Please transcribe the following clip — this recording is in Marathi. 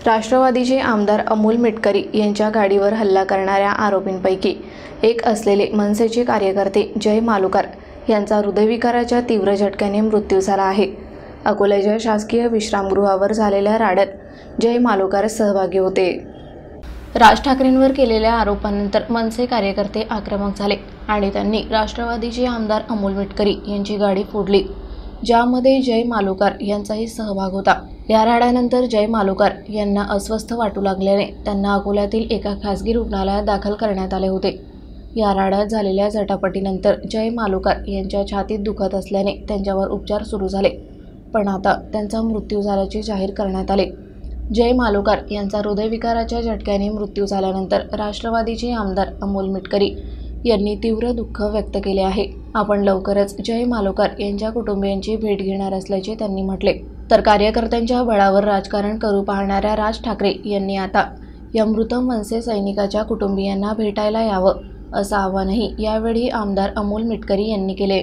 राष्ट्रवादीचे आमदार अमोल मिटकरी यांच्या गाडीवर हल्ला करणाऱ्या आरोपींपैकी एक असलेले मनसेचे कार्यकर्ते जय मालुकार यांचा हृदयविकाराच्या तीव्र झटक्याने मृत्यू झाला आहे। अकोल्याच्या शासकीय विश्रामगृहावर झालेल्या राड्यात जय मालुकार सहभागी होते। राज ठाकरेंवर केलेल्या आरोपांनंतर मनसे कार्यकर्ते आक्रमक झाले आणि त्यांनी राष्ट्रवादीचे आमदार अमोल मिटकरी यांची गाडी फोडली, ज्यामध्ये जय मालुकार यांचाही सहभाग होता। या राड्यानंतर जय मालुकार यांना अस्वस्थ वाटू लागल्याने त्यांना अकोल्यातील एका खासगी रुग्णालयात दाखल करण्यात आले होते। या राड्यात झालेल्या झटापटीनंतर जय मालुकार यांच्या छातीत दुखत असल्याने त्यांच्यावर उपचार सुरू झाले, पण आता त्यांचा मृत्यू झाल्याचे जाहीर करण्यात आले। जय मालुकार यांचा हृदयविकाराच्या झटक्याने मृत्यू झाल्यानंतर राष्ट्रवादीचे आमदार अमोल मिटकरी यांनी तीव्र दुःख व्यक्त केले आहे। आपण लवकरच जय मालुकार यांच्या कुटुंबियांची भेट घेणार असल्याचे त्यांनी म्हटले। तर कार्यकर्त्यांच्या बळावर राजकारण करू पाहणाऱ्या राज ठाकरे यांनी आता या मृत मनसे सैनिकाच्या कुटुंबियांना भेटायला यावं, असं आवाहनही यावेळी आमदार अमोल मिटकरी यांनी केले।